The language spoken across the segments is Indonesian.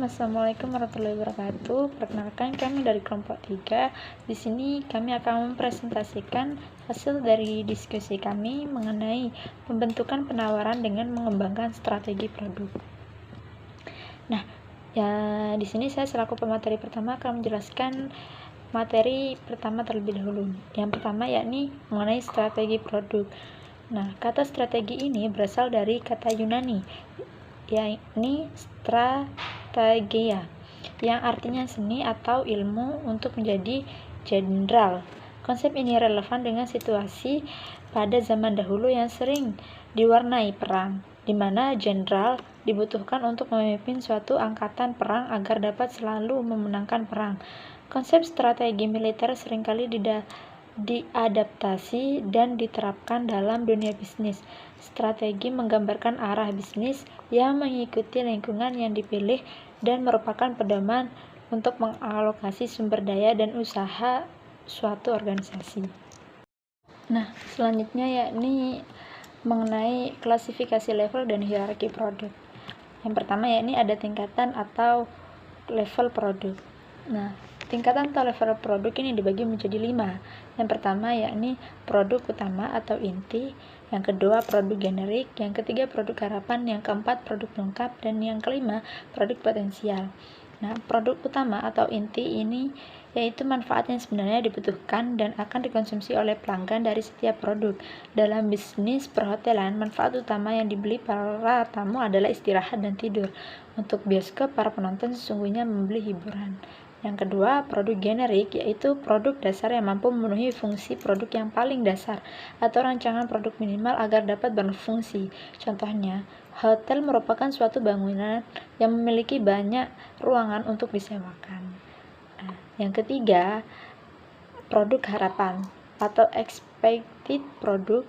Assalamualaikum warahmatullahi wabarakatuh. Perkenalkan, kami dari kelompok 3. Di sini kami akan mempresentasikan hasil dari diskusi kami mengenai pembentukan penawaran dengan mengembangkan strategi produk. Nah, ya di sini saya selaku pemateri pertama akan menjelaskan materi pertama terlebih dahulu. Yang pertama yakni mengenai strategi produk. Nah, kata strategi ini berasal dari kata Yunani, yakni strategia, yang artinya seni atau ilmu untuk menjadi jenderal. Konsep ini relevan dengan situasi pada zaman dahulu yang sering diwarnai perang, di mana jenderal dibutuhkan untuk memimpin suatu angkatan perang agar dapat selalu memenangkan perang. Konsep strategi militer seringkali diadaptasi dan diterapkan dalam dunia bisnis. Strategi menggambarkan arah bisnis yang mengikuti lingkungan yang dipilih dan merupakan pedoman untuk mengalokasi sumber daya dan usaha suatu organisasi. Nah, selanjutnya yakni mengenai klasifikasi level dan hierarki produk. Yang pertama yakni ada tingkatan atau level produk. Nah, tingkatan atau level produk ini dibagi menjadi 5. Yang pertama yakni produk utama atau inti, yang kedua produk generik, yang ketiga produk harapan, yang keempat produk lengkap, dan yang kelima produk potensial. Nah, produk utama atau inti ini yaitu manfaat yang sebenarnya dibutuhkan dan akan dikonsumsi oleh pelanggan dari setiap produk. Dalam bisnis perhotelan, manfaat utama yang dibeli para tamu adalah istirahat dan tidur. Untuk bioskop, para penonton sesungguhnya membeli hiburan. Yang kedua, produk generik, yaitu produk dasar yang mampu memenuhi fungsi produk yang paling dasar atau rancangan produk minimal agar dapat berfungsi. Contohnya, hotel merupakan suatu bangunan yang memiliki banyak ruangan untuk disewakan. Yang ketiga, produk harapan atau expected product,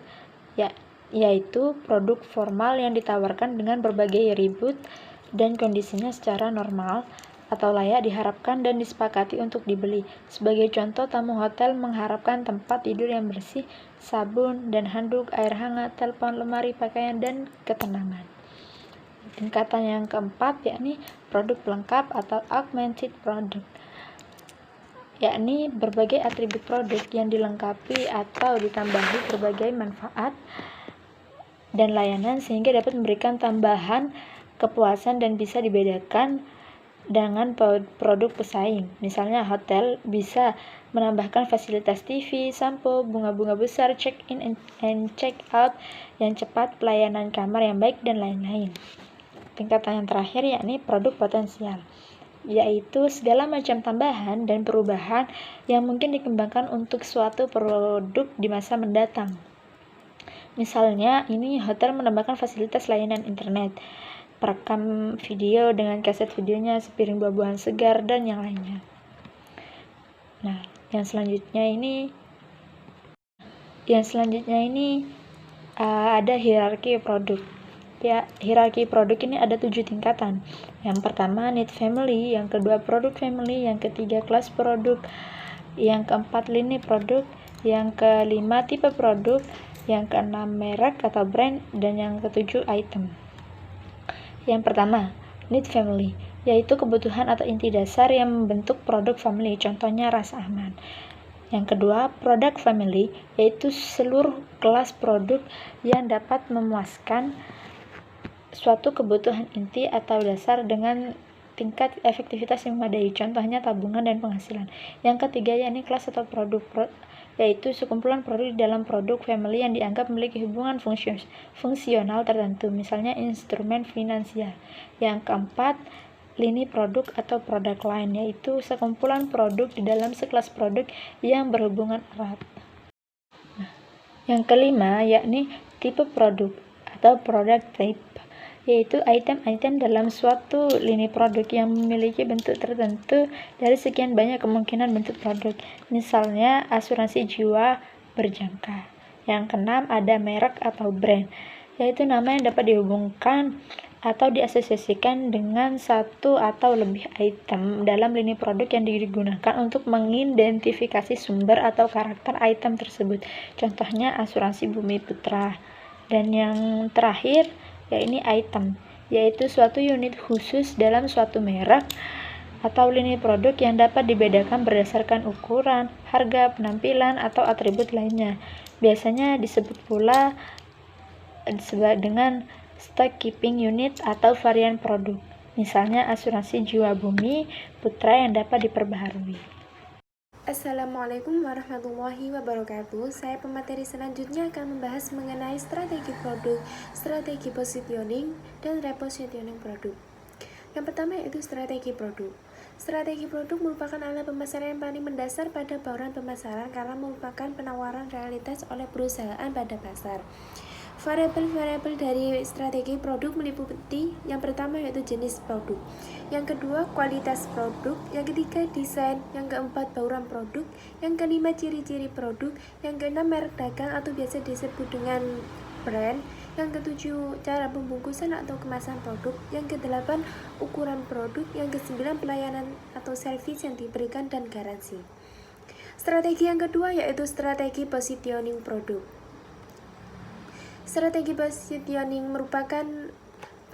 yaitu produk formal yang ditawarkan dengan berbagai ribut dan kondisinya secara normal atau layak diharapkan dan disepakati untuk dibeli. Sebagai contoh, tamu hotel mengharapkan tempat tidur yang bersih, sabun dan handuk, air hangat, telepon, lemari pakaian, dan ketenangan. Tingkatan yang keempat yakni produk pelengkap atau augmented product, yakni berbagai atribut produk yang dilengkapi atau ditambahi berbagai manfaat dan layanan sehingga dapat memberikan tambahan kepuasan dan bisa dibedakan dengan produk pesaing. Misalnya hotel bisa menambahkan fasilitas TV, sampo, bunga-bunga besar, check-in and check-out yang cepat, pelayanan kamar yang baik, dan lain-lain. Tingkatan yang terakhir yakni produk potensial, yaitu segala macam tambahan dan perubahan yang mungkin dikembangkan untuk suatu produk di masa mendatang. Misalnya, ini hotel menambahkan fasilitas layanan internet, perekam video dengan kaset videonya, sepiring buah-buahan segar, dan yang lainnya. Nah, yang selanjutnya ini ada hierarki produk. Ya, hierarki produk ini ada 7 tingkatan. Yang pertama need family, yang kedua produk family, yang ketiga kelas produk, yang keempat lini produk, yang kelima tipe produk, yang keenam merek atau brand, dan yang ketujuh item. Yang pertama, need family, yaitu kebutuhan atau inti dasar yang membentuk produk family, contohnya rasa aman. Yang kedua, product family, yaitu seluruh kelas produk yang dapat memuaskan suatu kebutuhan inti atau dasar dengan tingkat efektivitas yang memadai, contohnya tabungan dan penghasilan. Yang ketiga yakni kelas atau produk, yaitu sekumpulan produk di dalam produk family yang dianggap memiliki hubungan fungsional tertentu, misalnya instrumen finansial. Yang keempat, lini produk atau product line, yaitu sekumpulan produk di dalam sekelas produk yang berhubungan erat. Yang kelima yakni tipe produk atau product type, yaitu item-item dalam suatu lini produk yang memiliki bentuk tertentu dari sekian banyak kemungkinan bentuk produk. Misalnya asuransi jiwa berjangka. Yang keenam ada merek atau brand, yaitu nama yang dapat dihubungkan atau diasosiasikan dengan satu atau lebih item dalam lini produk yang digunakan untuk mengidentifikasi sumber atau karakter item tersebut. Contohnya asuransi Bumi Putra. Dan yang terakhir yakni item, yaitu suatu unit khusus dalam suatu merek atau lini produk yang dapat dibedakan berdasarkan ukuran, harga, penampilan, atau atribut lainnya. Biasanya disebut pula dengan stock keeping unit atau varian produk. Misalnya asuransi jiwa bumi putra yang dapat diperbaharui. Assalamualaikum warahmatullahi wabarakatuh. Saya pemateri selanjutnya akan membahas mengenai strategi produk, strategi positioning, dan repositioning produk. Yang pertama yaitu strategi produk. Strategi produk merupakan alat pemasaran yang paling mendasar pada bauran pemasaran karena merupakan penawaran realitas oleh perusahaan pada pasar. Variabel-variabel dari strategi produk meliputi yang pertama yaitu jenis produk, yang kedua kualitas produk, yang ketiga desain, yang keempat bauran produk, yang kelima ciri-ciri produk, yang keenam merek dagang atau biasa disebut dengan brand, yang ketujuh cara pembungkusan atau kemasan produk, yang kedelapan ukuran produk, yang kesembilan pelayanan atau servis yang diberikan dan garansi. Strategi yang kedua yaitu strategi positioning produk. Strategi positioning merupakan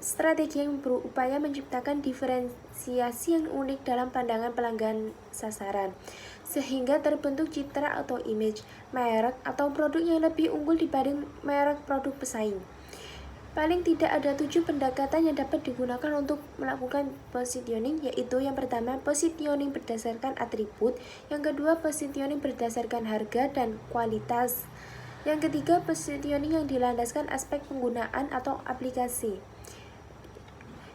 strategi yang berupaya menciptakan diferensiasi yang unik dalam pandangan pelanggan sasaran, sehingga terbentuk citra atau image, merek, atau produk yang lebih unggul dibanding merek produk pesaing. Paling tidak ada 7 pendekatan yang dapat digunakan untuk melakukan positioning, yaitu yang pertama, positioning berdasarkan atribut, yang kedua, positioning berdasarkan harga dan kualitas, yang ketiga, positioning yang dilandaskan aspek penggunaan atau aplikasi.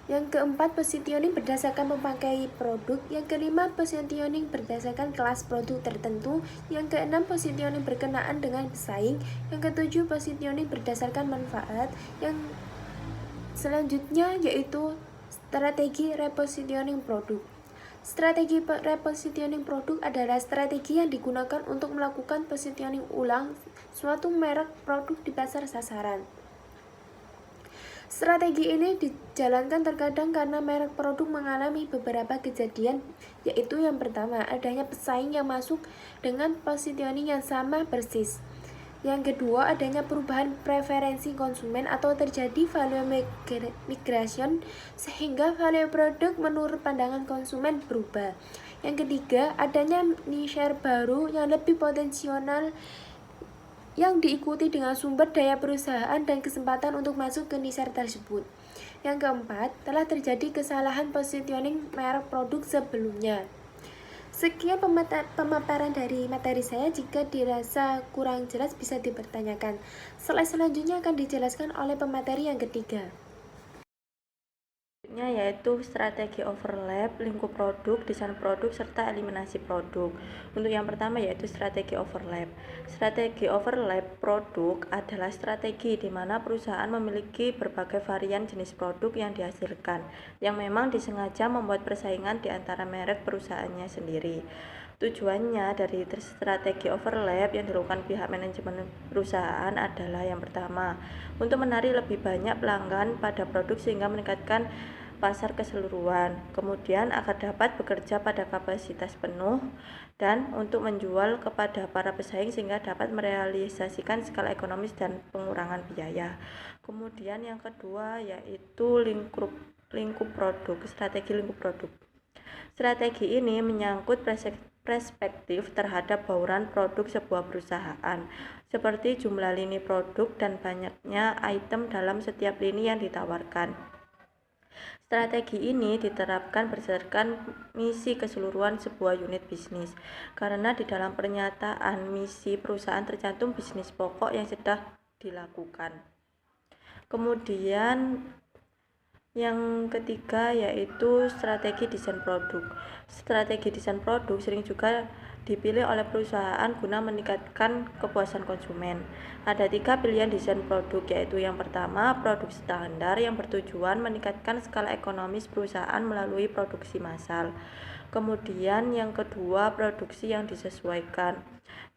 Yang keempat, positioning berdasarkan memakai produk. Yang kelima, positioning berdasarkan kelas produk tertentu. Yang keenam, positioning berkenaan dengan pesaing. Yang ketujuh, positioning berdasarkan manfaat. Yang selanjutnya yaitu strategi repositioning produk. Strategi repositioning produk adalah strategi yang digunakan untuk melakukan positioning ulang suatu merek produk di pasar sasaran. Strategi ini dijalankan terkadang karena merek produk mengalami beberapa kejadian, yaitu yang pertama, adanya pesaing yang masuk dengan positioning yang sama persis. Yang kedua, adanya perubahan preferensi konsumen atau terjadi value migration sehingga value produk menurut pandangan konsumen berubah. Yang ketiga, adanya niche baru yang lebih potensial yang diikuti dengan sumber daya perusahaan dan kesempatan untuk masuk ke niche tersebut. Yang keempat, telah terjadi kesalahan positioning merek produk sebelumnya. Sekian pemaparan dari materi saya. Jika dirasa kurang jelas bisa dipertanyakan. Slide selanjutnya akan dijelaskan oleh pemateri yang ketiga. Yaitu strategi overlap, lingkup produk, desain produk, serta eliminasi produk. Untuk yang pertama yaitu strategi overlap. Strategi overlap produk adalah strategi di mana perusahaan memiliki berbagai varian jenis produk yang dihasilkan, yang memang disengaja membuat persaingan di antara merek perusahaannya sendiri. Tujuannya dari strategi overlap yang dilakukan pihak manajemen perusahaan adalah yang pertama, untuk menarik lebih banyak pelanggan pada produk sehingga meningkatkan pasar keseluruhan, kemudian agar dapat bekerja pada kapasitas penuh dan untuk menjual kepada para pesaing sehingga dapat merealisasikan skala ekonomis dan pengurangan biaya. Kemudian yang kedua yaitu lingkup produk, strategi lingkup produk. Strategi ini menyangkut perspektif terhadap bauran produk sebuah perusahaan, seperti jumlah lini produk dan banyaknya item dalam setiap lini yang ditawarkan. Strategi ini diterapkan berdasarkan misi keseluruhan sebuah unit bisnis, karena di dalam pernyataan misi perusahaan tercantum bisnis pokok yang sedang dilakukan. Kemudian yang ketiga yaitu strategi desain produk. Strategi desain produk sering juga dipilih oleh perusahaan guna meningkatkan kepuasan konsumen. Ada 3 pilihan desain produk, yaitu yang pertama, produk standar yang bertujuan meningkatkan skala ekonomis perusahaan melalui produksi massal. Kemudian yang kedua, produksi yang disesuaikan,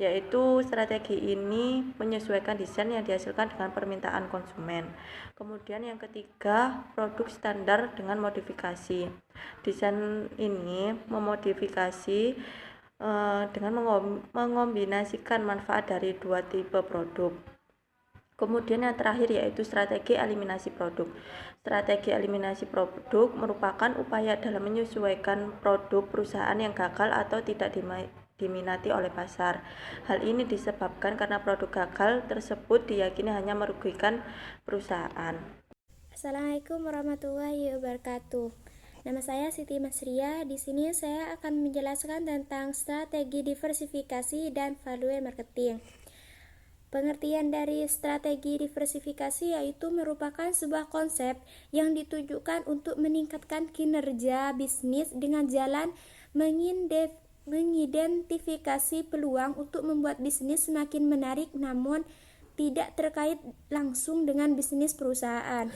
yaitu strategi ini menyesuaikan desain yang dihasilkan dengan permintaan konsumen. Kemudian yang ketiga, produk standar dengan modifikasi. Desain ini memodifikasi dengan mengombinasikan manfaat dari 2 tipe produk. Kemudian yang terakhir yaitu strategi eliminasi produk. Strategi eliminasi produk merupakan upaya dalam menyesuaikan produk perusahaan yang gagal atau tidak diminati oleh pasar. Hal ini disebabkan karena produk gagal tersebut diyakini hanya merugikan perusahaan. Assalamualaikum warahmatullahi wabarakatuh. Nama saya Siti Masria. Di sini saya akan menjelaskan tentang strategi diversifikasi dan value marketing. Pengertian dari strategi diversifikasi yaitu merupakan sebuah konsep yang ditujukan untuk meningkatkan kinerja bisnis dengan jalan mengidentifikasi peluang untuk membuat bisnis semakin menarik namun tidak terkait langsung dengan bisnis perusahaan.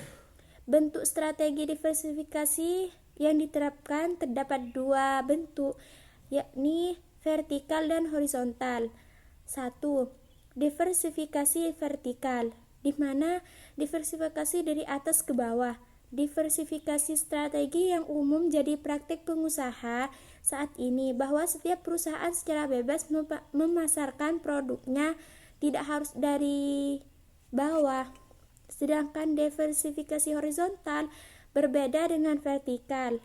Bentuk strategi diversifikasi yang diterapkan terdapat dua bentuk, yakni vertikal dan horizontal. 1. Diversifikasi vertikal, di mana diversifikasi dari atas ke bawah. Diversifikasi strategi yang umum jadi praktik pengusaha saat ini bahwa setiap perusahaan secara bebas memasarkan produknya tidak harus dari bawah. Sedangkan diversifikasi horizontal berbeda dengan vertikal,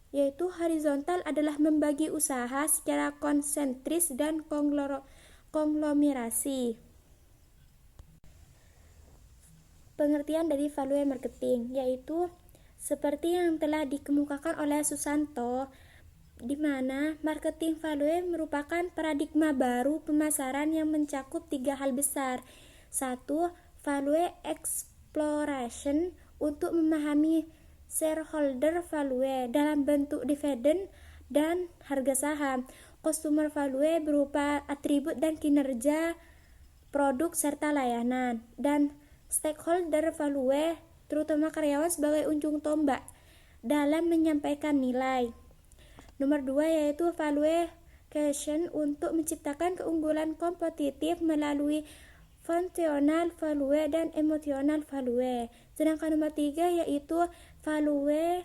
yaitu horizontal adalah membagi usaha secara konsentris dan konglomerasi. Pengertian dari value marketing yaitu seperti yang telah dikemukakan oleh Susanto, di mana marketing value merupakan paradigma baru pemasaran yang mencakup 3 hal besar. 1. Value exploration untuk memahami shareholder value dalam bentuk dividen dan harga saham. Customer value berupa atribut dan kinerja produk serta layanan, dan stakeholder value terutama karyawan sebagai ujung tombak dalam menyampaikan nilai. Nomor 2 yaitu valuation untuk menciptakan keunggulan kompetitif melalui functional value dan emotional value. Sedangkan nomor 3 yaitu value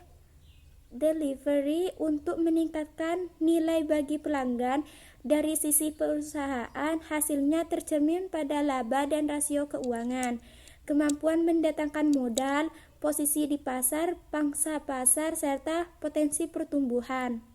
delivery untuk meningkatkan nilai bagi pelanggan. Dari sisi perusahaan, hasilnya tercermin pada laba dan rasio keuangan, kemampuan mendatangkan modal, posisi di pasar, pangsa pasar, serta potensi pertumbuhan.